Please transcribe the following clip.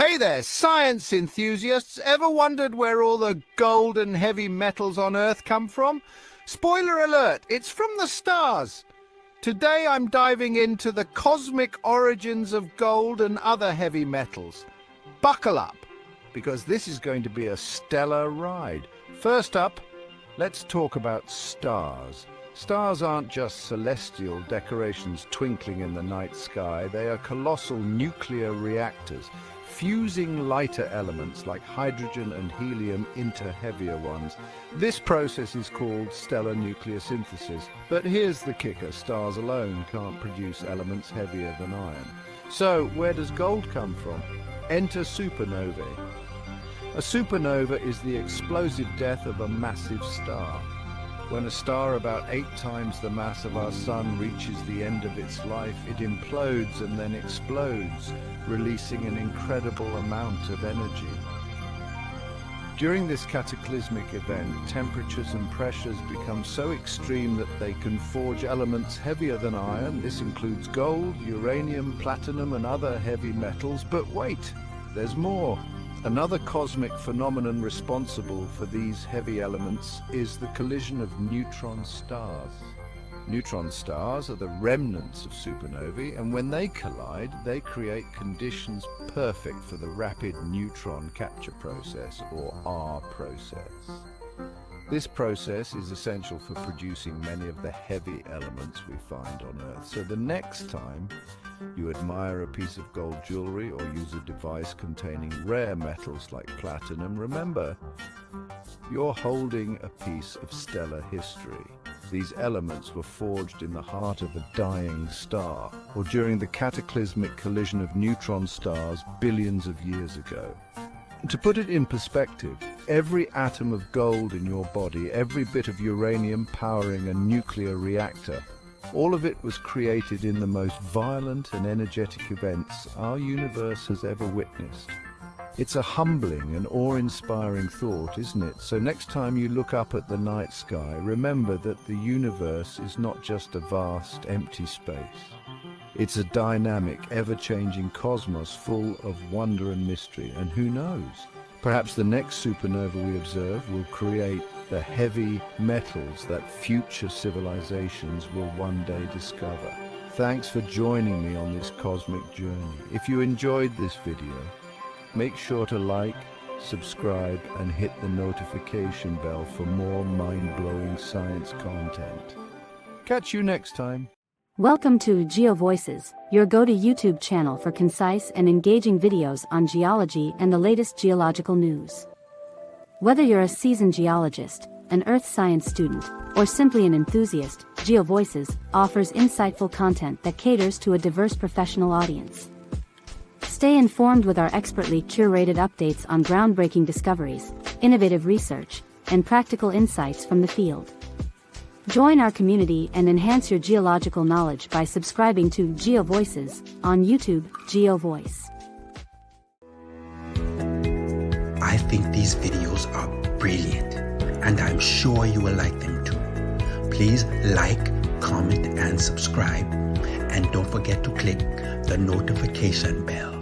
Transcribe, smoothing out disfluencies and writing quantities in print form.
Hey there, science enthusiasts! Ever wondered where all the gold and heavy metals on Earth come from? Spoiler alert, it's from the stars! Today I'm diving into the cosmic origins of gold and other heavy metals. Buckle up, because this is going to be a stellar ride. First up, let's talk about stars. Stars aren't just celestial decorations twinkling in the night sky. They are colossal nuclear reactors, fusing lighter elements like hydrogen and helium into heavier ones. This process is called stellar nucleosynthesis. But here's the kicker: stars alone can't produce elements heavier than iron. So where does gold come from? Enter supernovae. A supernova is the explosive death of a massive star. When a star about 8 times the mass of our Sun reaches the end of its life, it implodes and then explodes, releasing an incredible amount of energy. During this cataclysmic event, temperatures and pressures become so extreme that they can forge elements heavier than iron. This includes gold, uranium, platinum, and other heavy metals. But wait, there's more. Another cosmic phenomenon responsible for these heavy elements is the collision of neutron stars. Neutron stars are the remnants of supernovae, and when they collide, they create conditions perfect for the rapid neutron capture process, or R process. This process is essential for producing many of the heavy elements we find on Earth. So the next time you admire a piece of gold jewelry or use a device containing rare metals like platinum, remember, you're holding a piece of stellar history. These elements were forged in the heart of a dying star, or during the cataclysmic collision of neutron stars billions of years ago. To put it in perspective, every atom of gold in your body, every bit of uranium powering a nuclear reactor, all of it was created in the most violent and energetic events our universe has ever witnessed. It's a humbling and awe-inspiring thought, isn't it? So next time you look up at the night sky, remember that the universe is not just a vast, empty space. It's a dynamic, ever-changing cosmos full of wonder and mystery. And who knows? Perhaps the next supernova we observe will create the heavy metals that future civilizations will one day discover. Thanks for joining me on this cosmic journey. If you enjoyed this video, make sure to like, subscribe, and hit the notification bell for more mind-blowing science content. Catch you next time. Welcome to GeoVoices, your go-to YouTube channel for concise and engaging videos on geology and the latest geological news. Whether you're a seasoned geologist, an earth science student, or simply an enthusiast, GeoVoices offers insightful content that caters to a diverse professional audience. Stay informed with our expertly curated updates on groundbreaking discoveries, innovative research, and practical insights from the field. Join our community and enhance your geological knowledge by subscribing to GeoVoices on YouTube. GeoVoice. I think these videos are brilliant, and I'm sure you will like them too. Please like, comment, and subscribe, and don't forget to click the notification bell.